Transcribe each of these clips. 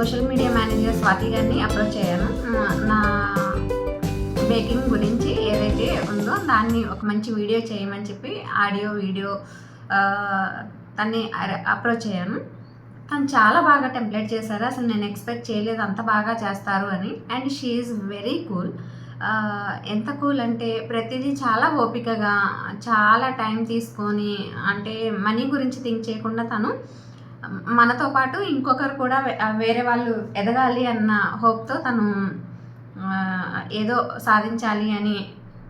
Social media manager Swathi గారిని approach అయ్యాను. నా బేకింగ్ గురించి ఏదైతే ఉందో దాన్ని ఒక మంచి వీడియో చేయమని చెప్పి ఆడియో వీడియో తన్ని అప్రోచ్ అయ్యాను. తను చాలా బాగా టెంప్లెట్ చేశారు. అసలు నేను ఎక్స్పెక్ట్ చేయలేదు అంత బాగా చేస్తారు అని. And she is very cool. ఎంత కూల్ అంటే ప్రతిదీ చాలా ఓపికగా చాలా టైం తీసుకొని, అంటే మనీ గురించి థింక్ చేయకుండా తను మనతో పాటు ఇంకొకరు కూడా వేరే వాళ్ళు ఎదగాలి అన్న హోప్తో తను ఏదో సాధించాలి అని,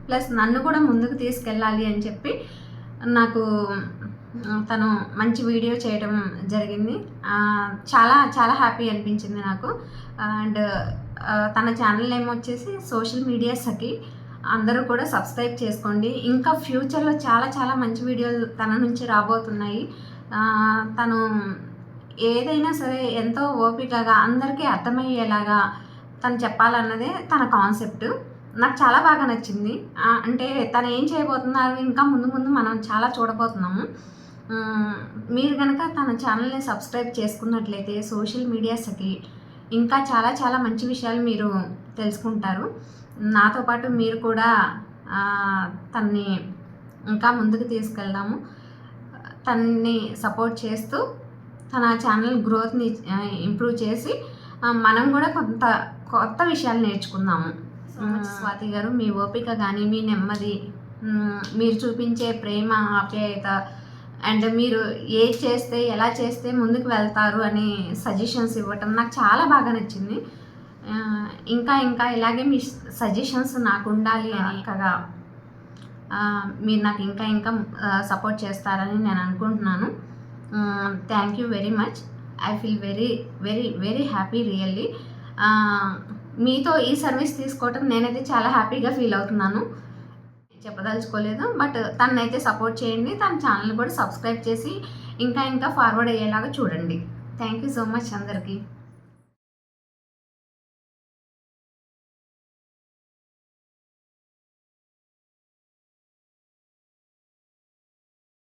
ప్లస్ నన్ను కూడా ముందుకు తీసుకెళ్ళాలి అని చెప్పి నాకు తను మంచి వీడియో చేయడం జరిగింది. చాలా చాలా హ్యాపీ అనిపించింది నాకు. అండ్ తన ఛానల్ నేమ్ వచ్చేసి సోషల్ మీడియా సఖి. అందరూ కూడా సబ్స్క్రైబ్ చేసుకోండి. ఇంకా ఫ్యూచర్లో చాలా చాలా మంచి వీడియోలు తన నుంచి రాబోతున్నాయి. తను ఏదైనా సరే ఎంతో ఓపికగా అందరికీ అర్థమయ్యేలాగా తను చెప్పాలన్నదే తన కాన్సెప్ట్. నాకు చాలా బాగా నచ్చింది. అంటే తను ఏం చేయబోతున్నారు ఇంకా ముందు ముందు మనం చాలా చూడబోతున్నాము. మీరు కనుక తన ఛానల్ని సబ్స్క్రైబ్ చేసుకున్నట్లయితే సోషల్ మీడియా సఖి ఇంకా చాలా చాలా మంచి విషయాలు మీరు తెలుసుకుంటారు. నాతో పాటు మీరు కూడా తన్ని ఇంకా ముందుకు తీసుకెళ్దాము. తన్ని సపోర్ట్ చేస్తూ తన ఛానల్ గ్రోత్ని ఇంప్రూవ్ చేసి మనం కూడా కొత్త విషయాలు నేర్చుకుందాము. స్వాతి గారు, మీ ఓపిక కానీ, మీ నెమ్మది, మీరు చూపించే ప్రేమ ఆప్యాయత, అండ్ మీరు ఏది చేస్తే ఎలా చేస్తే ముందుకు వెళ్తారు అని సజెషన్స్ ఇవ్వటం నాకు చాలా బాగా నచ్చింది. ఇంకా ఇంకా ఇలాగే మీ సజెషన్స్ నాకు ఉండాలి అని కదా మీరు నాకు ఇంకా ఇంకా సపోర్ట్ చేస్తారని నేను అనుకుంటున్నాను. Thank you very much. I feel very very very happy really. మీతో ఈ సర్వీస్ తీసుకోవటం నేనైతే చాలా హ్యాపీగా ఫీల్ అవుతున్నాను. చెప్పదలుచుకోలేదు, బట్ తనైతే సపోర్ట్ చేయండి. తన ఛానల్ కూడా సబ్స్క్రైబ్ చేసి ఇంకా ఇంకా ఫార్వర్డ్ అయ్యేలాగా చూడండి. థ్యాంక్ యూ సో మచ్ అందరికీ.